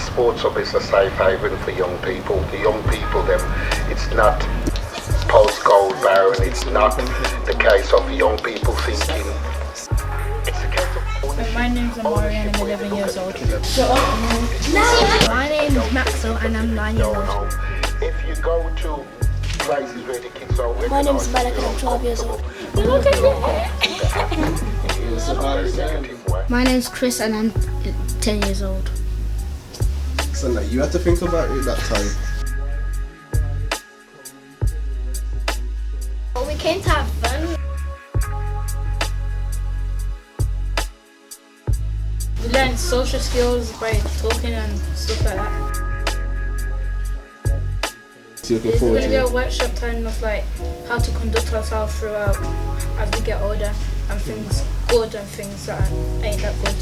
sports hub is a safe haven for young people. The young people, them, it's not postcode barren. It's not the case of young people thinking. It's a case of My name's Amari and I'm 11 years old. My name is Maxwell and I'm 9 years old. If you go to places where the kids are My name is Malak and I'm 12 years old. My name is Chris and I'm 10 years old. So like, you had to think about it that time. Well, we came to have fun. We learned social skills by talking and stuff like that. So you're looking There's forward going to be to a it. workshop time of like how to conduct ourselves throughout as we get older, and things good and things that ain't that good.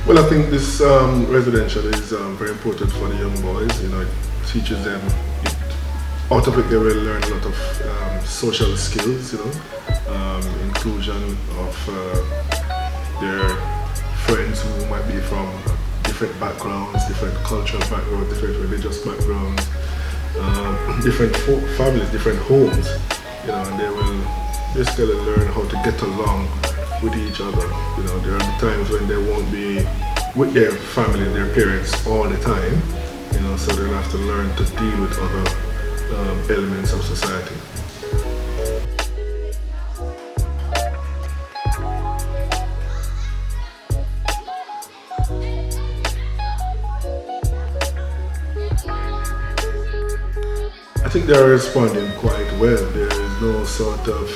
Well, I think this residential is very important for the young boys. You know, it teaches them, out of it they will learn a lot of social skills, you know, inclusion of their friends who might be from different backgrounds, different cultural backgrounds, different religious backgrounds, different families, different homes, you know, and they will basically learn how to get along with each other. You know, there are times when they won't be with their family, their parents all the time, you know, so they'll have to learn to deal with other elements of society. I think they are responding quite well. There is no sort of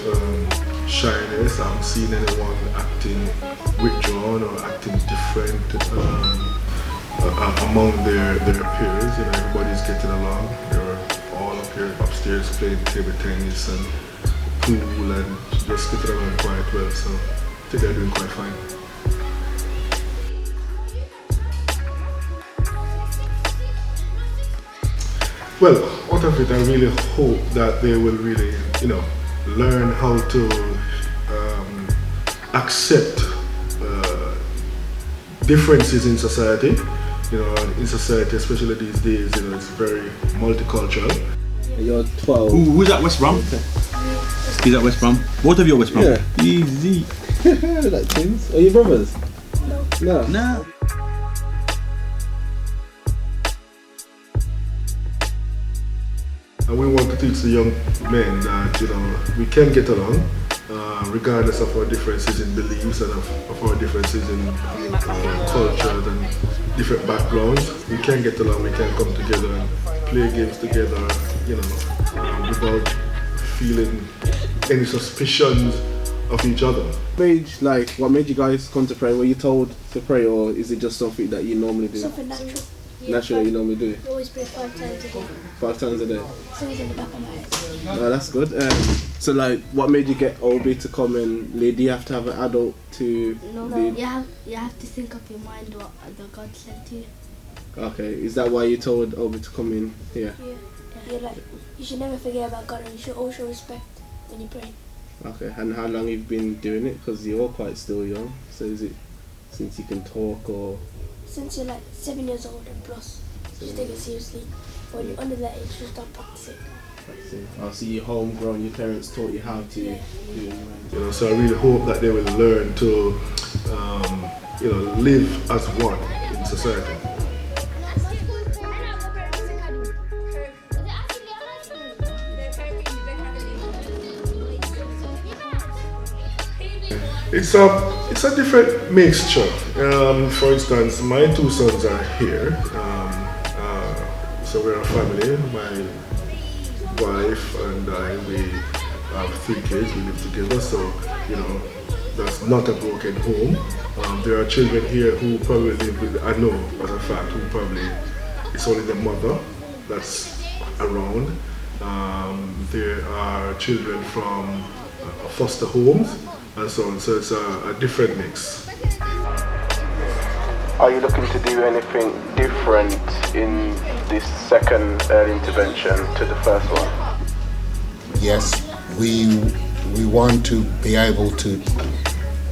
shyness. I haven't seen anyone acting withdrawn or acting different among their peers. You know, everybody's getting along. They're all up here upstairs playing table tennis and pool and just getting along quite well. So I think they're doing quite fine. Well, out of it, I really hope that they will really, you know, learn how to accept differences in society. You know, in society, especially these days, you know, it's very multicultural. You're 12. Ooh, who's at West Brom? He's at West Brom. Both of you at West Brom? Yeah. Easy. Like twins? Are you brothers? No. Nah. And we want to teach the young men that, you know, we can get along, regardless of our differences in beliefs and of our differences in culture and different backgrounds. We can get along, we can come together and play games together, you know, without feeling any suspicions of each other. What made you guys come to pray? Were you told to pray, or is it just something that you normally do? Something natural. Naturally, you normally do? We always pray 5 times a day. 5 times a day? Sing's in the back of my head. Oh, that's good. So like, what made you get Obi to come and lead? Do you have to have an adult to lead? You have to think of your mind what the God said to you. Okay, is that why you told Obi to come in here? Yeah. You're like, you should never forget about God and you should always show respect when you pray. Okay, and how long you've been doing it? Because you're quite still young. So is it since you can talk or? Since you're like 7 years old and plus, just take it seriously. When you're under that age, just start practicing. I see you homegrown, your parents taught you how to do it. You know, so I really hope that they will learn to, you know, live as one in society. It's a different mixture. For instance, my 2 sons are here. So we're a family. My wife and I, we have 3 kids. We live together. So, you know, that's not a broken home. There are children here who probably live with, I know as a fact, who probably, it's only the mother that's around. There are children from foster homes and so on, so it's a different mix. Are you looking to do anything different in this second early intervention to the first one? yes, we want to be able to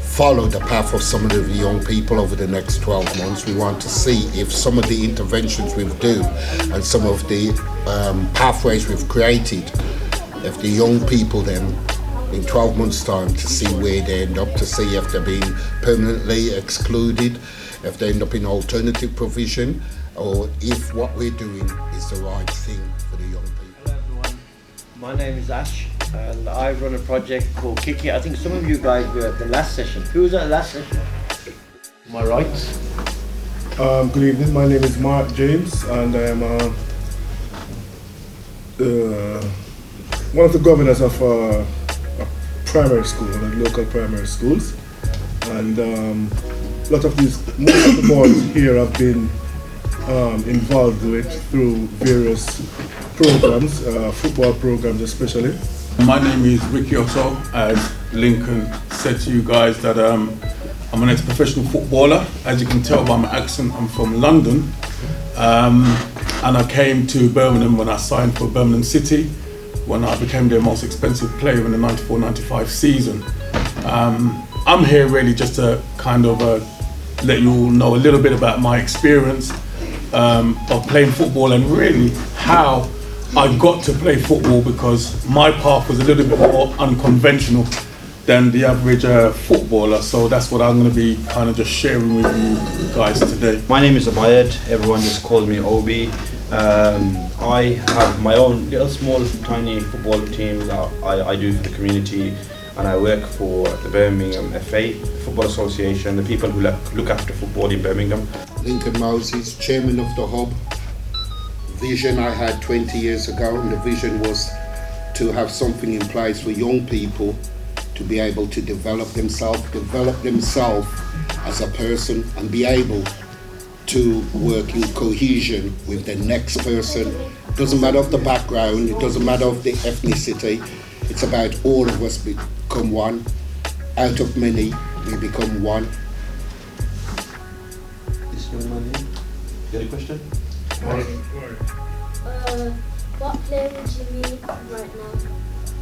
follow the path of some of the young people over the next 12 months. We want to see if some of the interventions we've do and some of the pathways we've created, if the young people then in 12 months time to see where they end up, to see if they're being permanently excluded, if they end up in alternative provision, or if what we're doing is the right thing for the young people. Hello everyone, my name is Ash and I run a project called Kiki. I think some of you guys were at the last session. Who was at the last session? Am I right? Good evening, my name is Mark James and I am one of the governors of a primary school, local primary schools, and most of the boys here have been involved with through various programs, football programs especially. My name is Ricky Otto. As Lincoln said to you guys that I'm an ex-professional footballer. As you can tell by my accent, I'm from London. And I came to Birmingham when I signed for Birmingham City, when I became their most expensive player in the 94-95 season. I'm here really just to kind of let you all know a little bit about my experience of playing football and really how I got to play football, because my path was a little bit more unconventional than the average footballer. So that's what I'm going to be kind of just sharing with you guys today. My name is Abayed, everyone just calls me Obi. I have my own little small tiny football team that I do for the community, and I work for the Birmingham FA Football Association, the people who look after football in Birmingham. Lincoln Moses, chairman of the Hub. Vision I had 20 years ago, and the vision was to have something in place for young people to be able to develop themselves as a person and be able to work in cohesion with the next person. It doesn't matter of the background, it doesn't matter of the ethnicity, it's about all of us become one. Out of many, we become one. This young man here, you got a question? What player would you meet right now?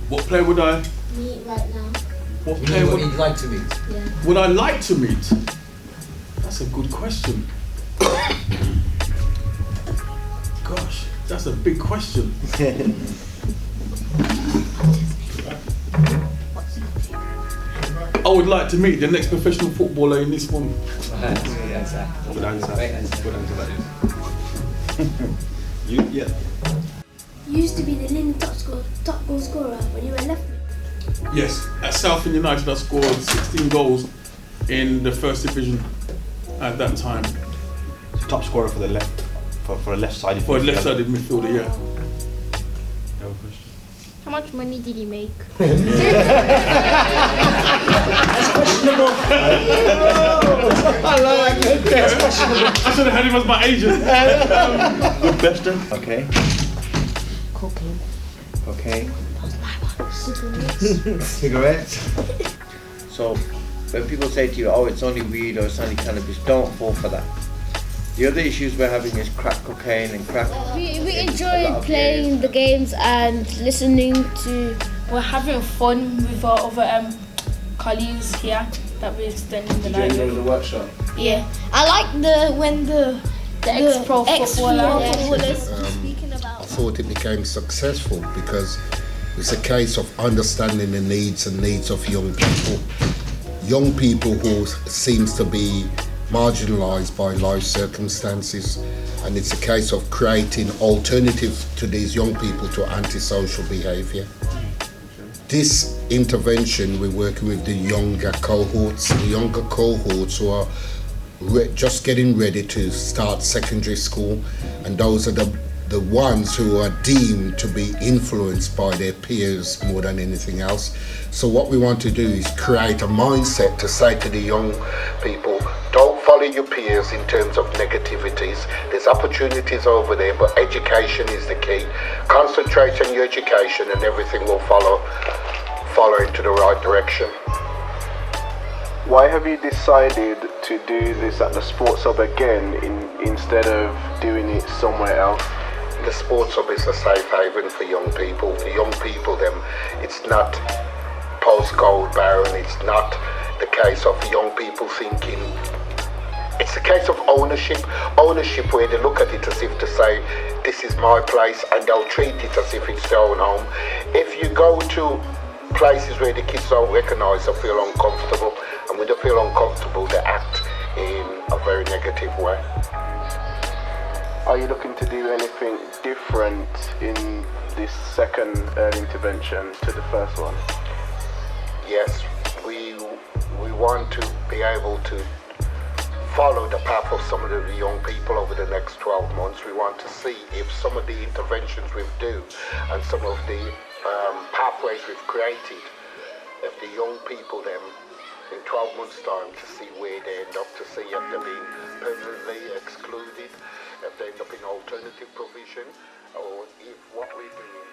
What player would I? Meet right now. What player would you'd like to meet? Yeah. Would I like to meet? That's a good question. Gosh, that's a big question. I would like to meet the next professional footballer in this one. Good answer. Good answer that is. You, yeah. You used to be the leading top goal scorer when you were left. Yes, at Southend United I scored 16 goals in the first division at that time. So top scorer for the left, for a left-sided. For a left-sided midfielder, yeah. No question. How much money did you make? I should have had him as my agent. Good question. Okay. Cocaine. Okay. Cigarettes. Cigarettes. So when people say to you, oh, it's only weed or it's only cannabis, don't fall for that. The other issues we're having is crack cocaine and crack. We enjoy playing the games and listening to. We're having fun with our other colleagues here that we're spending the night with. the workshop? Yeah, I like when the ex-pro footballers speaking I about. thought it became successful because it's a case of understanding the needs of young people. Young people who seems to be marginalised by life circumstances, and it's a case of creating alternatives to these young people to antisocial behaviour. This intervention, we're working with the younger cohorts who are just getting ready to start secondary school, and those are the ones who are deemed to be influenced by their peers more than anything else. So what we want to do is create a mindset to say to the young people, don't follow your peers in terms of negativities. There's opportunities over there, but education is the key. Concentrate on your education and everything will follow into the right direction. Why have you decided to do this at the Sports Hub again instead of doing it somewhere else? The sports hub is a safe haven for young people. The young people, it's not postcode barren, it's not the case of young people thinking. It's a case of ownership where they look at it as if to say, this is my place, and they'll treat it as if it's their own home. If you go to places where the kids don't recognise or feel uncomfortable, and when they feel uncomfortable, they act in a very negative way. Are you looking to do anything different in this second early intervention to the first one? Yes, we want to be able to follow the path of some of the young people over the next 12 months. We want to see if some of the interventions we do and some of the pathways we've created, if the young people in 12 months time to see where they end up, to see if they're being permanently excluded, if they end up in alternative provision, or if what we're doing